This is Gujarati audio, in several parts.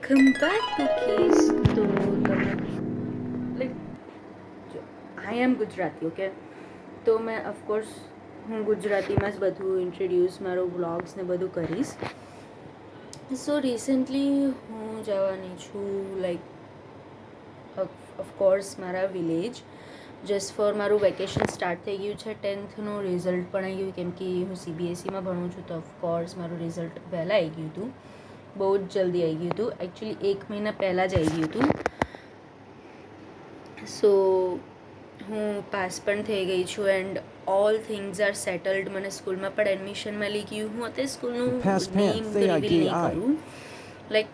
Welcome back cookies. તો તમે લાઈક જો આઈ એમ ગુજરાતી, ઓકે. તો મેં ઓફકોર્સ હું ગુજરાતીમાં જ બધું ઇન્ટ્રોડ્યુસ મારો વ્લોગ્સ ને બધું કરીશ. સો રિસન્ટલી હું જવાની છું લાઈક ઓફકોર્સ મારા વિલેજ, જસ્ટ ફોર મારું વેકેશન સ્ટાર્ટ થઈ ગયું છે. 10thનું રિઝલ્ટ પણ આવી ગયું, કેમ કે હું CBSEમાં ભણું છું. તો ઓફકોર્સ મારું રિઝલ્ટ પહેલાં આવી ગયું હતું, બહુ જ જલ્દી આવી ગયું હતું. એકચ્યુઅલી 1 મહિના પહેલાં જ આવી ગયું હતું. સો હું પાસ પણ થઈ ગઈ છું એન્ડ ઓલ થિંગ્સ આર સેટલડ. મને સ્કૂલમાં પણ એડમિશન મળી ગયું. હું અત્યારે સ્કૂલનું નેમ તો રિવીલ નહીં કરું. લાઈક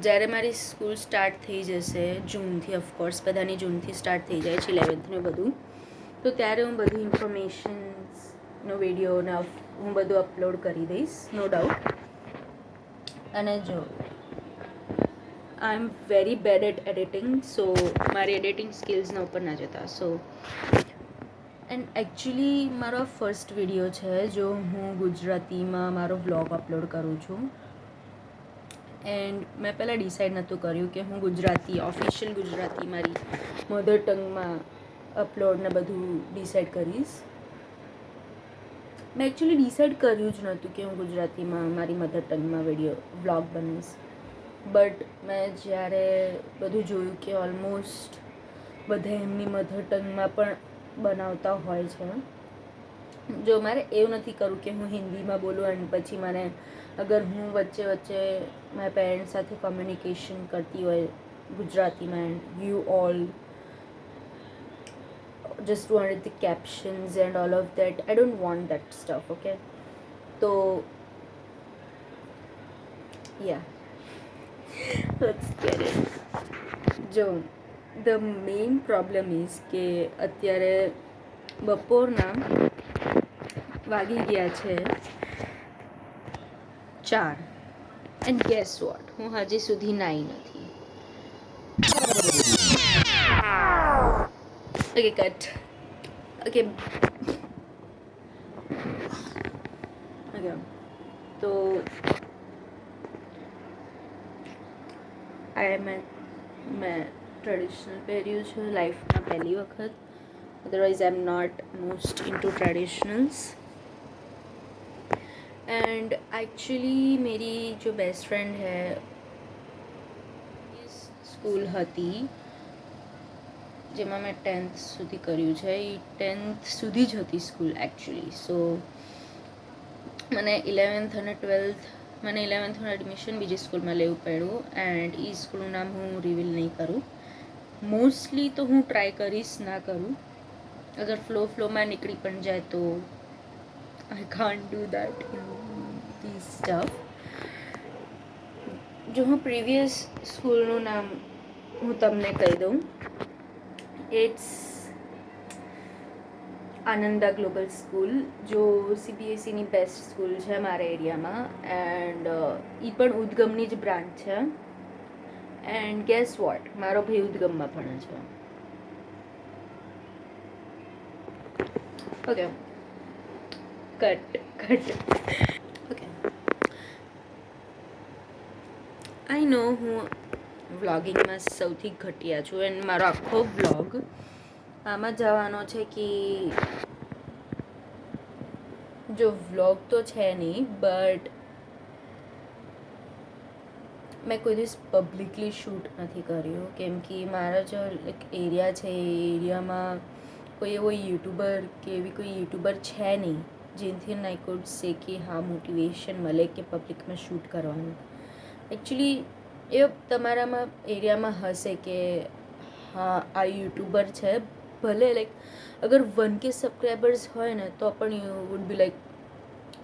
જ્યારે મારી સ્કૂલ સ્ટાર્ટ થઈ જશે જૂનથી, ઓફકોર્સ બધાની જૂનથી સ્ટાર્ટ થઈ જાય છે 11thને બધું, તો ત્યારે હું બધી ઇન્ફોર્મેશન્સનો વિડીયો ને હું બધું અપલોડ કરી દઈશ, નો ડાઉટ. અને જો I am very bad at editing, so મારી એડિટિંગ સ્કિલ્સના ઉપર ના જતા. સો એન્ડ એકચ્યુઅલી મારો ફર્સ્ટ વિડીયો છે જો હું ગુજરાતીમાં મારો વ્લોગ અપલોડ કરું છું. એન્ડ મેં પહેલાં ડિસાઈડ નહોતું કર્યું કે હું ગુજરાતી, ઓફિશિયલ ગુજરાતી મારી મધર ટંગમાં અપલોડ ને બધું ડિસાઈડ કરીશ. મેં એકચ્યુઅલી ડિસાઈડ કર્યું જ નહોતું કે હું ગુજરાતીમાં મારી મધર ટંગમાં વ્લોગ બનીશ. બટ મેં જ્યારે બધું જોયું કે ઓલમોસ્ટ બધા એમની મધર ટંગમાં પણ બનાવતા હોય છે. જો મારે એવું નથી કરવું કે હું હિન્દીમાં બોલું એન્ડ પછી મને અગર હું વચ્ચે મારા પેરેન્ટ્સ સાથે કોમ્યુનિકેશન કરતી હોય ગુજરાતીમાં and you all just wanted the captions and all of that. I don't want that stuff, okay? So yeah, let's get it. જો the main problem is કે અત્યારે બપોરના વાગી ગયા છે 4 and guess what, હું હજી સુધી નાઈ નથી. Okay, cut. Okay. Okay. તો મેં ટ્રેડિશનલ પહેર્યું છે લાઈફમાં પહેલી વખત. Otherwise I am not most into traditionals. And actually मेरी जो बेस्ट फ्रेंड है स्कूल હતી જેમાં મેં 10th સુધી કર્યું છે, એ 10th સુધી જ હતી સ્કૂલ એકચ્યુઅલી. સો મને 11th અને 11thનું એડમિશન બીજી સ્કૂલમાં લેવું પડ્યું એન્ડ એ સ્કૂલનું નામ હું રિવીલ નહીં કરું. મોસ્ટલી તો હું ટ્રાય કરીશ ના કરું. અગર ફ્લોમાં નીકળી પણ જાય તો I can't do that in this stuff. જો હું પ્રીવિયસ સ્કૂલનું નામ હું તમને કહી દઉં, ઇટ્સ આનંદા ગ્લોબલ સ્કૂલ, જો CBSEની બેસ્ટ સ્કૂલ છે મારા એરિયામાં. એન્ડ એ પણ ઉદ્ગમની જ બ્રાન્ચ છે. એન્ડ ગેસ વોટ, મારો ભાઈ ઉદ્ગમમાં ભણે છે. Okay, cut. ઓકે, આઈ નો હું વ્લોગિંગમાં સૌથી ઘટિયા છું એન્ડ મારો આખો વ્લોગ આમાં જવાનો છે કે જો વ્લોગ તો છે નહીં, બટ મેં કોઈ દિવસ પબ્લિકલી શૂટ નથી કર્યું, કેમ કે મારા જો એક એરિયા છે એ એરિયામાં કોઈ એવો યુટ્યુબર કે એવી કોઈ યુટ્યુબર છે નહીં જેનાથી આઈ કુડ સે કે હા મોટિવેશન મળે કે પબ્લિકમાં શૂટ કરવાનું. એકચ્યુઅલી એ તમારામાં એરિયામાં હશે કે હા આ યુટ્યુબર છે, ભલે લાઈક અગર 1K સબસ્ક્રાઈબર્સ હોય ને તો પણ you would be like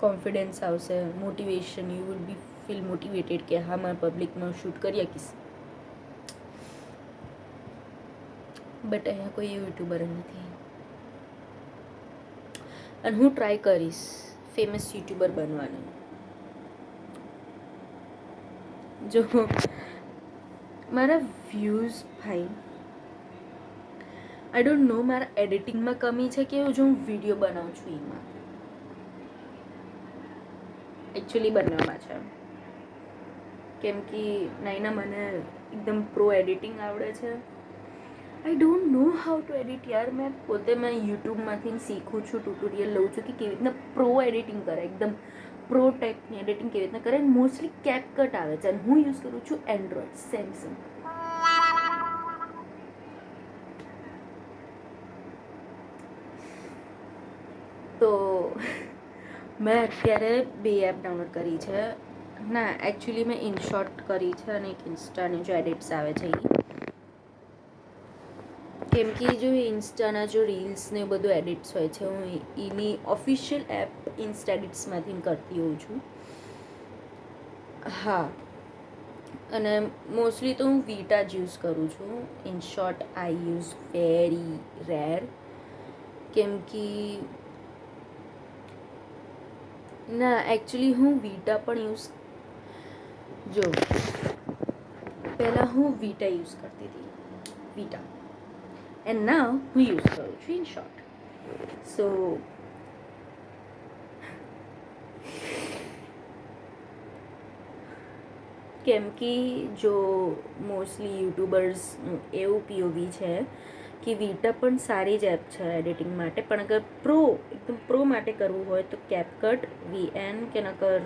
confidence આવશે, motivation, you would be feel motivated કે હા મારે પબ્લિકમાં શૂટ કરી શકીશ. બટ અહીંયા કોઈ યુટ્યુબર નથી અને હું ટ્રાય કરીશ ફેમસ યુટ્યુબર બનવાનું. જો મારા વ્યૂઝ ભાઈ આઈ ડોન્ટ નો મારા એડિટિંગમાં કમી છે કે જો હું વિડીયો બનાવું છું એમાં, એકચ્યુઅલી બનાવવામાં છે. કેમ કે નાઈના મને એકદમ પ્રો એડિટિંગ આવડે છે. I don't know how to edit યાર. મેં યુટ્યુબમાંથી શીખું છું, ટ્યુટોરિયલ લઉં છું કે કેવી રીતના પ્રો એડિટિંગ કરે, એકદમ પ્રો ટાઈપની એડિટિંગ કેવી રીતના કરે. મોસ્ટલી કેપકટ આવે છે અને હું યુઝ કરું છું એન્ડ્રોઈડ સેમસંગ. તો મેં અત્યારે 2 એપ ડાઉનલોડ કરી છે. ના, એકચ્યુઅલી મેં ઇનશોર્ટ કરી છે અને એક ઇન્સ્ટાની જો એડિટ્સ આવે છે એ. કેમ કે જો ઇન્સ્ટાના જો રીલ્સ ને બધું એડિટ્સ હોય છે, હું એની ઓફિશિયલ એપ ઇન્સ્ટા એડિટ્સમાંથી કરતી હોઉં છું. હા, અને મોસ્ટલી તો હું વીટા જ યુઝ કરું છું. In short I use very rare. કેમ કે ના, એકચ્યુઅલી હું વીટા પણ યુઝ પહેલાં હું વીટા યુઝ કરતી હતી, વીટા. એન્ડ નાઉ હું યુઝ કરું છું ઇન શોર્ટ. સો કેમ કે જો મોસ્ટલી યુટ્યુબર્સનું એવું પીઓવી છે કે વીટા પણ સારી જ એપ છે એડિટિંગ માટે, પણ અગર એકદમ પ્રો માટે કરવું હોય તો કેપકટ, VN કે નકર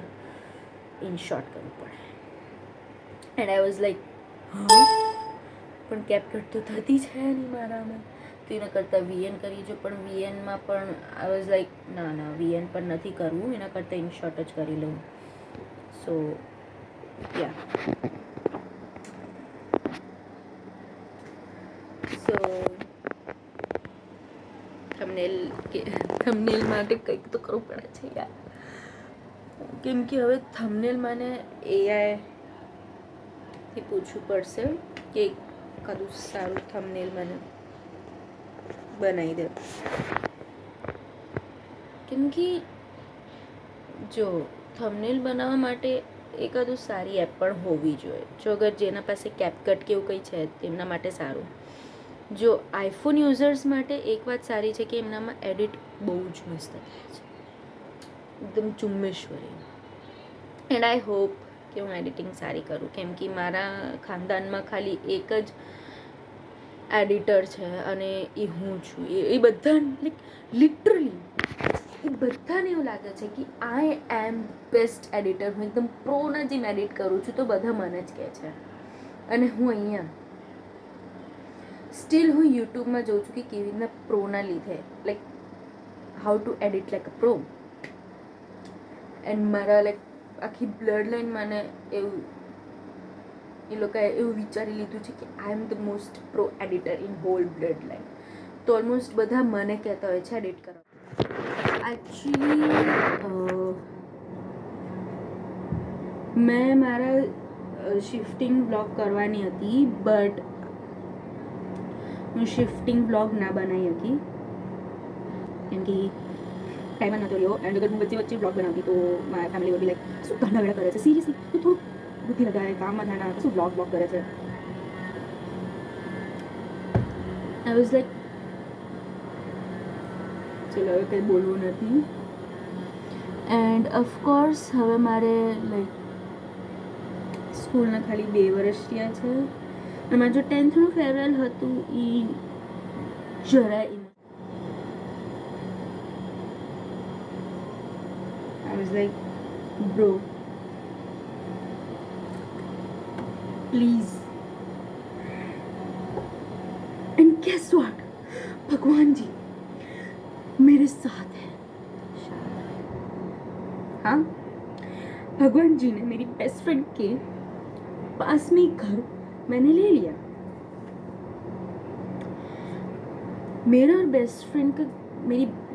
ઇનશોર્ટ કરવું પડે. એન્ડ આઈ વોઝ લાઈક પણ કેપકટ તો થતી છે નહીં મારામાં, તો એના કરતાં VN કરી જો. પણ VNમાં પણ આઈ વોઝ લાઈક ના, VN પણ નથી કરવું, એના કરતાં ઇનશોર્ટ જ કરી લઉં. સો યા, સો થંબનેલ માટે કંઈક તો કરવું પડે છે યાર. કેમ કે હવે થંબનેલ મને એઆઈથી પૂછવું પડશે કે કયું સારું થંબનેલ મને બનાવી દે. કેમ કે જો થંબનેલ બનાવવા માટે એકાદું સારી એપ પણ હોવી જોઈએ. જો અગર જેના પાસે કેપકટ કે એવું કંઈ છે તેમના માટે સારું. જો આઈફોન યુઝર્સ માટે એક વાત સારી છે કે એમનામાં એડિટ બહુ જ મસ્ત થાય છે, એકદમ ચુમ્મેશ્વરી. એન્ડ આઈ હોપ કે હું એડિટિંગ સારી કરું. કેમ કે મારા ખાનદાનમાં ખાલી એક જ એડિટર છે અને એ હું છું. એ બધા લિટરલી એ બધાને એવું લાગે છે કે આઈ એમ બેસ્ટ એડિટર. હું એકદમ પ્રોના જેમ એડિટ કરું છું, તો બધા મને જ કહે છે. અને હું અહીંયા સ્ટીલ હું યુટ્યુબમાં જોઉં છું કે કેવી રીતના પ્રોના લીધે, like how to edit like a pro. And મારા લાઈક આખી બ્લડ લાઈન મને એવું એ લોકોએ એવું વિચારી લીધું છે કે I am the most pro editor in whole blood line. તો ઓલમોસ્ટ બધા મને કહેતા હોય છે એડિટ કરવા. એકચ્યુઅલી મેં મારા શિફ્ટિંગ બ્લોગ કરવાની હતી, બટ હું શિફ્ટિંગ બ્લોગ ના બનાવી હતી કેમ કે ટાઈમ જ નહોતો રહ્યો. એન્ડ અગર હું વચ્ચે બ્લોગ બનાવતી તો મારા ફેમિલી વોડ બી લાઈક શું ગાંડા વેડા કરે છે, સિરિયસલી તો થોડું બુદ્ધિ લગાવે, કામમાં ધ્યાન આવે, શું બ્લોગ કરે છે. આઈ વોઝ લાઈક ચલો હવે કંઈ બોલવું નથી. એન્ડ ઓફકોર્સ હવે મારે લાઈક સ્કૂલના ખાલી 2 વર્ષ રહ્યા છે અને મારું જો 10th ફેરવેલ હતું એ જરાય I was like, bro, please. And guess what? भगवान जी मेरे साथ है. हाँ, भगवान जी ने मेरी बेस्ट फ्रेंड के पास में घर मैंने ले लिया. मेरा और बेस्ट फ्रेंड का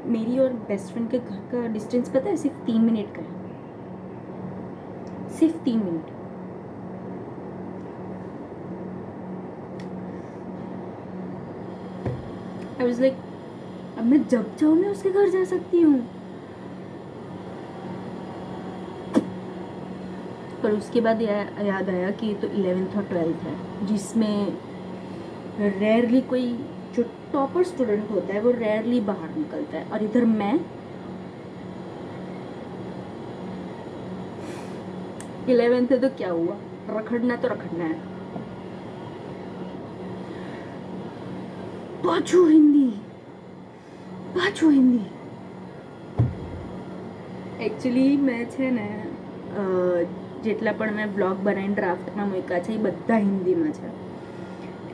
मेरी और बेस्ट फ्रेंड के घर का डिस्टेंस पता है, सिर्फ 3 मिनट का है. सिर्फ 3 मिनट. आई वाज लाइक अब मैं जब चाहूँ मैं उसके घर जा सकती हूँ. पर उसके बाद याद आया कि तो 11th और 12th है, जिसमें रेयरली कोई जो टॉपर स्टूडेंट होता है वो रेयरली बाहर निकलता है. और इधर मैं 11th है तो क्या हुआ, રખડના તો રખડના પાછું હિન્દી એકચ્યુઅલી મેં છે ને જેટલા પણ મેં બ્લોગ બનાવીને ડ્રાફ્ટમાં મૂક્યા છે એ બધા હિન્દીમાં છે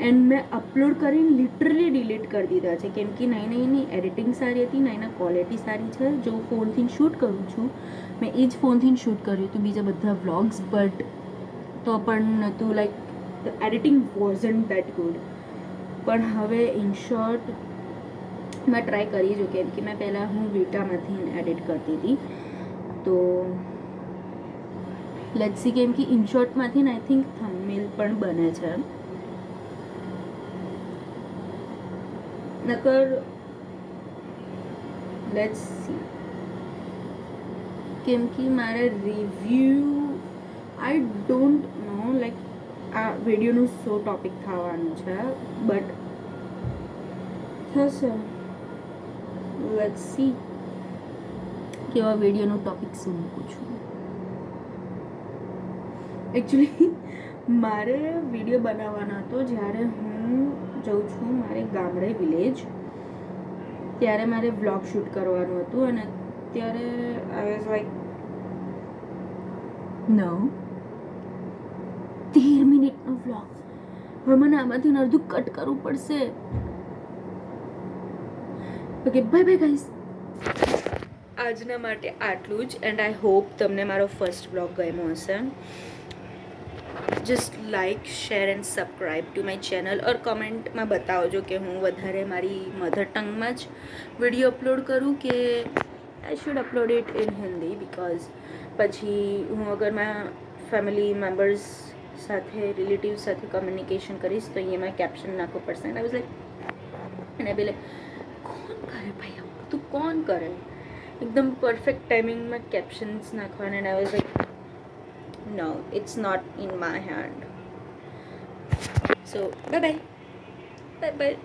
એન્ડ મેં અપલોડ કરીને લિટરલી ડિલીટ કરી દીધા છે કેમ કે નહીં એની એડિટિંગ સારી હતી નહીં એના ક્વોલિટી સારી છે જો ફોનથી શૂટ કરું છું મેં એ જ ફોનથી શૂટ કર્યું હતું બીજા બધા વ્લોગ્સ બટ તો પણ નહોતું like the editing wasn't that good પણ હવે ઇન શોર્ટ મેં ટ્રાય કરી જો કેમ કે મેં પહેલાં હું વીટામાંથી એડિટ કરતી હતી તો લેટ્સ સી કેમ કે ઇન શોર્ટમાંથી આઈ થિંક થંબનેલ પણ બને છે નકર લેટ્સ સી કેમ કે મારે review I don't know like આ વિડીયોનું ટોપિક થવાનું છે બટ થશે લેટ્સ સી કેવા વિડીયોનું ટોપિક શું મૂકું છું એકચ્યુઅલી મારે વિડીયો બનાવવાનો હતો જ્યારે હું જઉં છું મારે ગામડે વિલેજ ત્યારે મારે વ્લોગ શૂટ કરવાનું હતું અને ત્યારે આઈ વોઝ લાઈક નો 13 મિનિટનો વ્લોગ હવે મને આમાંથી અડધું કટ કરવું પડશે ઓકે બાય બાય ગાઈસ આજના માટે આટલું જ એન્ડ આઈ હોપ તમને મારો ફર્સ્ટ વ્લોગ ગમ્યો હશે just like share and subscribe to my channel or કમેન્ટમાં બતાવજો કે હું વધારે મારી મધર ટંગમાં જ વિડીયો અપલોડ કરું કે I should upload it in Hindi because પછી હું અગર મારા ફેમિલી મેમ્બર્સ સાથે રિલેટિવ સાથે કમ્યુનિકેશન કરીશ તો એમાં કેપ્શન નાખવું પડશે એન્ડ આઈ વોઝ લાઈક અને પેલે કોણ કરે ભાઈ આવું તું કોણ કરે એકદમ પરફેક્ટ ટાઈમિંગમાં કેપ્શન્સ નાખવાના and I was like no, it's not in my hand. So, bye bye. Bye bye.